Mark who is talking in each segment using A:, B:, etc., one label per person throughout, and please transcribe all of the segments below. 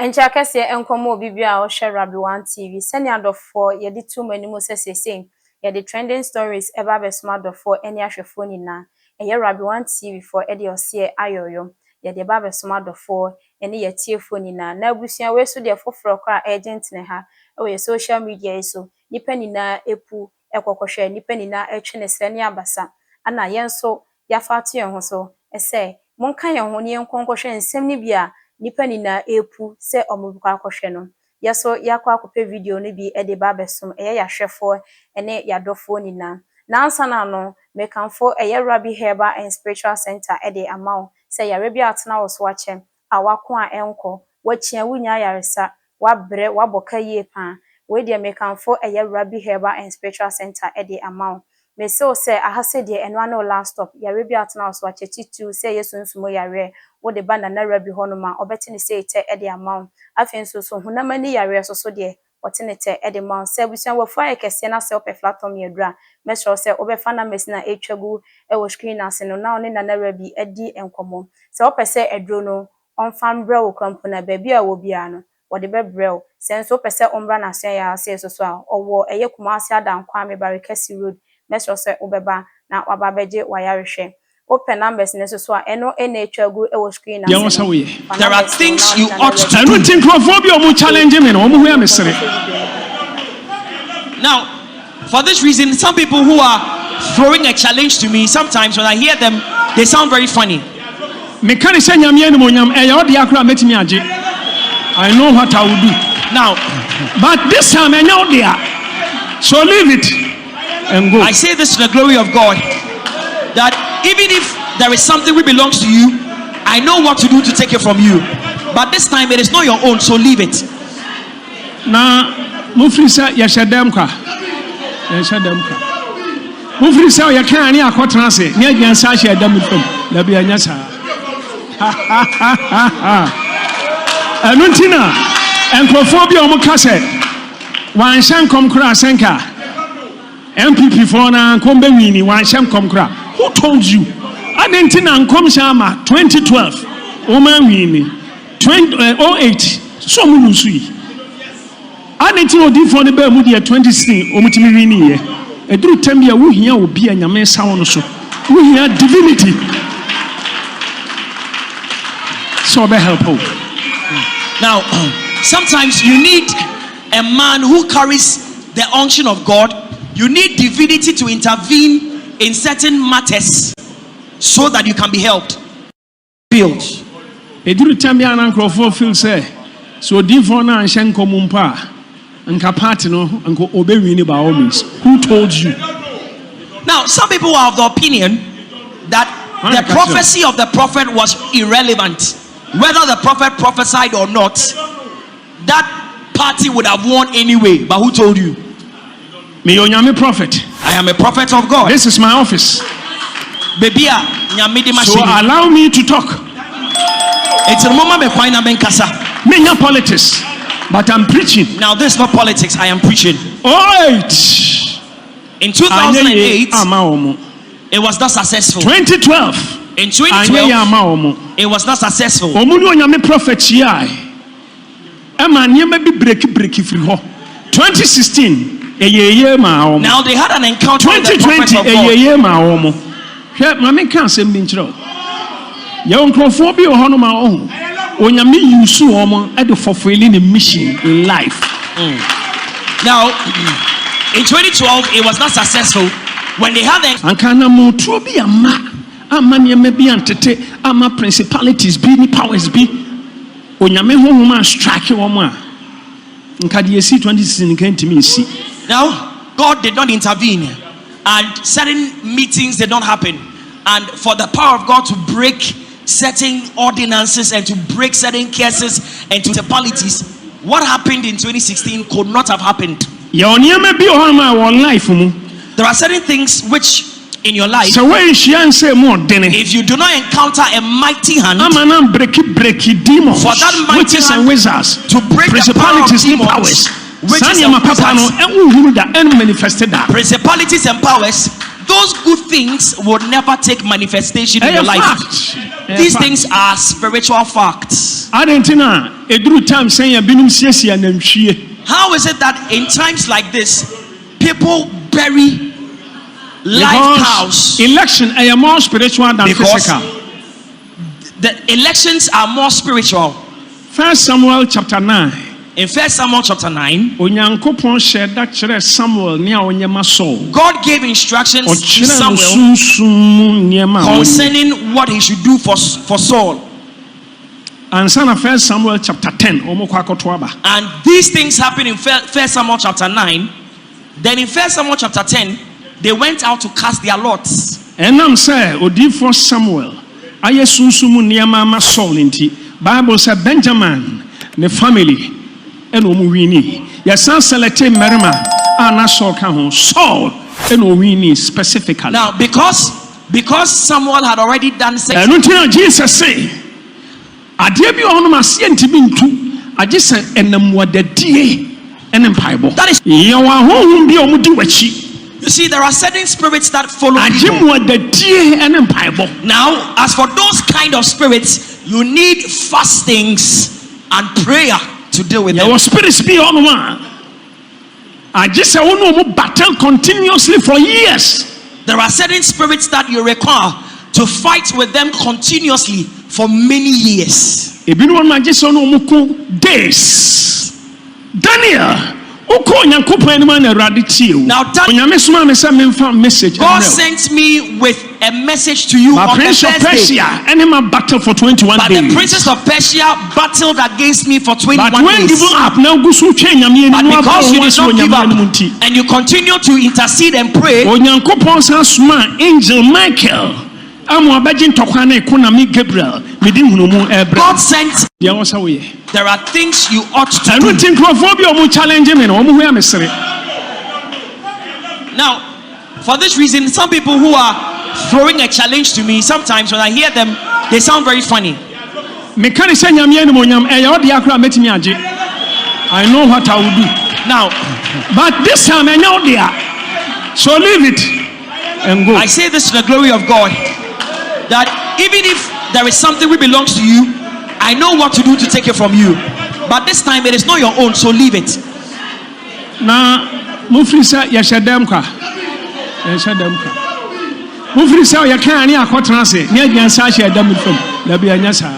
A: Encha kase enkomo bibia o share RABBI 1 TV. Send your for ye di too many mo say ye the trending stories eba be smart for any ahwefo nyina. Eye RABBI 1 TV for e de ose ayoyo. Ye de ba be smart for any ye tiefo nyina. Na abusua we so de foforo kra agent ne ha. O ye social media so nipa nyina epu ekwokohwe nipa nyina etwe ne sre ne abasa. Ana yenso ya fatu ye ho so ese monka ye ho ne enkonkohwe nsem ne bia nipa nina epu se omubukwa akohwe no yeso yakwa akopɛ video no bi ede ba besom eye yahwefo ene yadofo nina na ansa na no mekanfo eye RABBI Herbal and Spiritual Center ede amaw se yare bi atena wo so ache awako a enko wachia wunya yaresa wabre waboka yie pa we de mekanfo eye RABBI Herbal and Spiritual Center ede amaw me se ahase de enwa no last stop yare bi atena wo so ache titu se yesu nsumo yare wo de bana na RABBI honoma obeti ne say te e de amount afenso so hunamani yare so de otene te e de amount se busia wo fa ekese na se ope platform yedra me sure se obefa na mesina etwagu e wo screen ase no na one na RABBI edi enkomo se opese edro no onfam bre wo krampo na ba bia wo bia no wo de bebrel se nso opese ombra na se ya se so a owo eye Kumasi adankwa me Barikesi road me sure se obeba na waba beje wayarehwe open numbers necessary eno enetwagu e wo screen na
B: there are things you ought to do. Think challenge me no mo hu mesere. Now for this reason some people who are throwing a challenge to me, sometimes when I hear them they sound very funny. Me kan say nyame enu monyam e ya ode akra metimi age. I know what I will do now, but this time I know there, so leave it and go. I say this to the glory of God, that even if there is something which belongs to you, I know what to do to take it from you. But this time it is not your own, so leave it. Now, Mufrisa yashadam ka. Yashadam ka. Mufrisa yakani akotrase. Nya gyansa shadam fam. Labi anyasa. Anuntina enkrofobia omukase. Wan shankom kra senka. MPP for na kombe wini wan shankom kra. Who told you? I didn't think come Shama 2012. Oman wini 2008. So mulusui. I didn't know di for the Bermudia 2016. Omutimi wini ye. A true tembia who here will be a nyame sound so. Who here divinity. So be helpful. Now, sometimes you need a man who carries the unction of God. You need divinity to intervene in certain matters so that you can be helped. Build. Eduru tambia na nkrofo feel say so dinfo na anshen komumpa nka party no nko obewini by all means. Who told you? Now some people are of the opinion that the prophecy of the prophet was irrelevant. Whether the prophet prophesied or not, that party would have won anyway. But who told you? Me onyame prophet. I am a prophet of God. This is my office. So allow me to talk. It's a moment me not politics, but I'm preaching. Now this is not politics, I am preaching. Alright. In 2008, it was not successful. 2012. In 2012, it was not successful. 2016. Now they had an encounter with the prophet of God. Mami can't say minchro. Young crophobia or honoma onyami yusu omo at the fulfilling a mission in life. Now in 2012 it was not successful when they had the ankana motrobi amani maybe antete ama principalities be ni powers be onyame honoma strike omo nkadi esi 2016 came to me see. Now God did not intervene and certain meetings did not happen, and for the power of God to break certain ordinances and to break certain curses and principalities, what happened in 2016 could not have happened. There are certain things which in your life, if you do not encounter a mighty hand, for that mighty hand to break principalities and powers, principalities and powers, those good things will never take manifestation in your life. These things are spiritual facts. eduru time saying binum siesia nantwie.
C: How is it that in times like this, people bury live cows?
B: Election are more spiritual than physical.
C: The elections are more spiritual.
B: 1 Samuel chapter 9.
C: In 1 Samuel chapter 9,
B: Onyankopon shared that chere Samuel ne a onyema Saul.
C: God gave instructions to Samuel concerning what he should do for Saul.
B: And son of 1 Samuel chapter 10.
C: And these things happened in 1 Samuel chapter 9. Then in 1 Samuel chapter 10, they went out to cast their lots.
B: And I'm saying, Odi for Samuel, aye sunsumu niema ma Saul inti. Bible said Benjamin, the family, and Omuwini. Yasan selected Merima, and Saul can Saul, and Omuwini specifically.
C: Now, because Samuel had already done sex.
B: And until Jesus say, I dare be on my CNT bintu. I just said, and the more the DA and Bible.
C: That is,
B: you are home be on
C: you see, there are certain spirits that follow
B: people.
C: Now, as for those kind of spirits, you need fastings and prayer to deal with them.
B: Your spirits be on one. I just say, oh no, battle continuously for years.
C: There are certain spirits that you require to fight with them continuously for many years.
B: Days. Daniel. Now, God
C: sent me with a message to you on the first day.
B: Battle for 21
C: but
B: days.
C: The princes of Persia battled against me for 21 days.
B: But
C: because you did not give up and you continue to intercede and pray,
B: Angel Michael, God
C: sent. There are things you ought to do. Now, for this reason, some people who are throwing a challenge to me, sometimes when I hear them, they sound very funny.
B: I know what I will do.
C: Now,
B: but this time I know there. So leave it and go.
C: I say this to the glory of God, that even if there is something which belongs to you, I know what to do to take it from you. But this time it is not your own, so leave it.
B: Now, Mufrisa Yashadamka. Mufrisa Yakani Akotranse, near Gansashi Adamifum, Labianasa.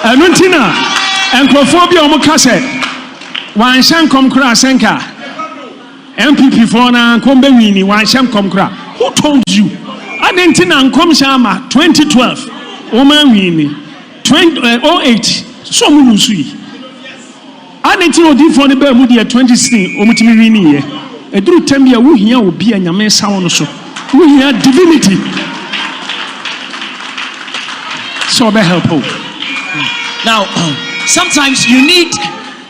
B: Anuntina, and Crophobia Mokase, one sham come cra senka. MPP for na Kombewini, one sham come cra. Who told you? Adentina and Komshama 2012. Oman Wini 2008. So Mulusui. Adentina did for the Bermudia 2016. Omutimi Wini. A true Tembia who here will be a Yaman sound so. Who here divinity. So be helpful.
C: Now, sometimes you need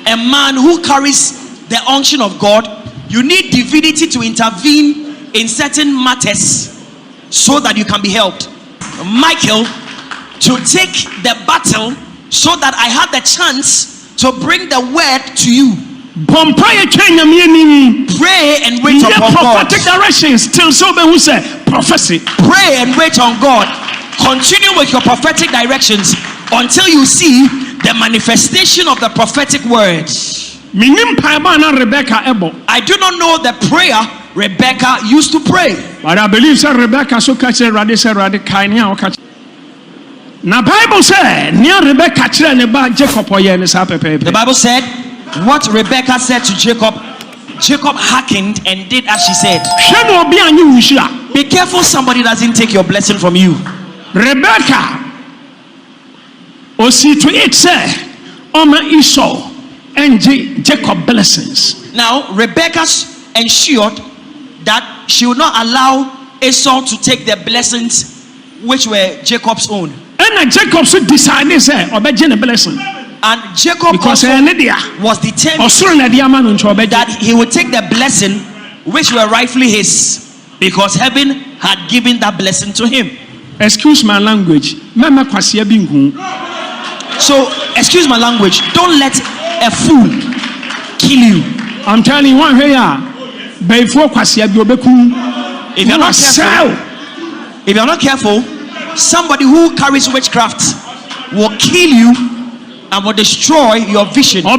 C: a man who carries the unction of God. You need divinity to intervene in certain matters so that you can be helped. Michael, to take the battle so that I had the chance to bring the word to you.
B: Pray
C: and wait upon God.
B: Prophetic directions till so who say prophecy.
C: Pray and wait on God. Continue with your prophetic directions until you see the manifestation of the prophetic words. I do not know the prayer Rebecca used to pray.
B: But I believe that Rebecca so catch Radisha. Now Bible said near Rebecca Jacob.
C: The Bible said what Rebecca said to Jacob, Jacob hearkened and did as she said. Be careful somebody doesn't take your blessing from you.
B: Rebecca see to it say Oma Esau and Jacob blessings.
C: Now Rebecca ensured that she would not allow Esau to take the blessings which were Jacob's own.
B: And Jacob decided say obey blessing.
C: And Jacob was determined that he would take the blessing which were rightfully his, because heaven had given that blessing to him.
B: Excuse my language.
C: So, excuse my language. Don't let a fool kill you.
B: I'm telling you one way. If
C: you're not careful, somebody who carries witchcraft will kill you and will destroy your vision. The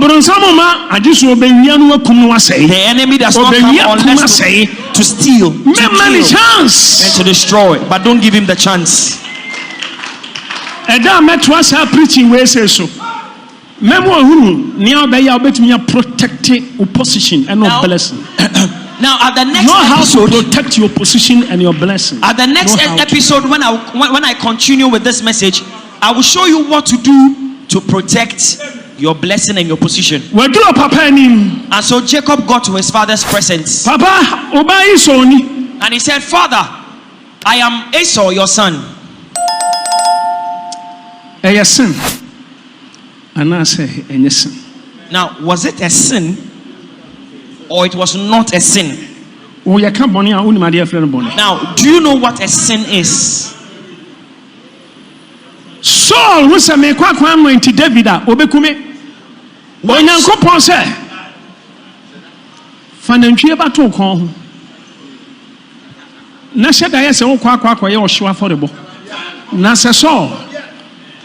C: enemy does not come unless to steal, to kill, and to destroy. But don't give him the chance.
B: Preaching where say so. Protecting opposition and not blessing.
C: Now at the next
B: episode, how to protect your position and your blessing.
C: At the next episode, when I continue with this message, I will show you what to do to protect your blessing and your position. And so Jacob got to his father's presence. And he said, Father, I am Esau, your son. Now, was it a sin or it was not a sin? Now, do you know what a sin is?
B: Saul was a me kwa anointi David a obekume. Onyankopon se fanantwie bato kon ho. Na sheda ye se wo kwa ye ohwe aforebo. Na se Saul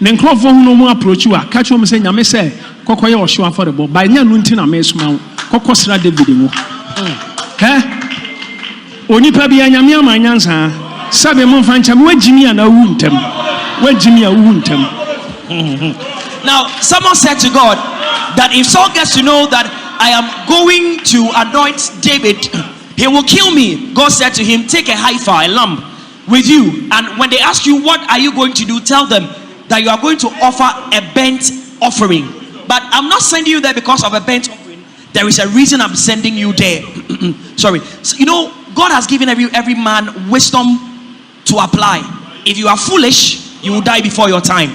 B: ne nkrofo hu no mu approach wa ka cho me se nyame se kokko ye ohwe aforebo. Ba nya nu nti na me suma wo. Kokko sra David mu. Onipa bi anyame amanyansa sabe mo fancha me wagimi ana wu ntem.
C: Now, someone said to God that if Saul gets to know that I am going to anoint David, he will kill me. God said to him, take a heifer, a lamb with you, and when they ask you what are you going to do, tell them that you are going to offer a burnt offering. But I'm not sending you there because of a burnt offering. There is a reason I'm sending you there. Sorry. So, you know, God has given every man wisdom to apply. If you are foolish, you will die before your time.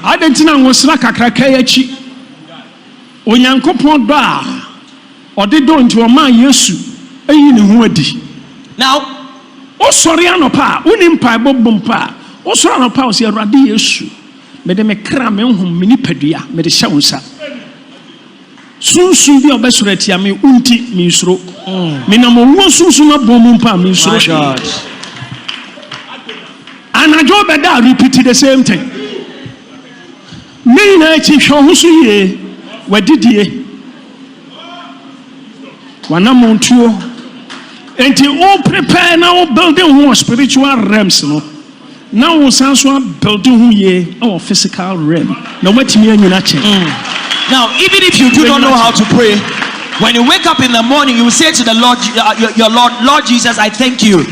C: Now,
B: and I go back and repeat the same thing. Me na chi hwohusu ye wadidie. Wana montuo. Enti o prepare now building one spiritual realms no. Now we sanso building who ye our physical realm. Now wetimi anyina che.
C: Now even if you do not know how to pray, when you wake up in the morning you will say to the Lord, your Lord Jesus, I thank you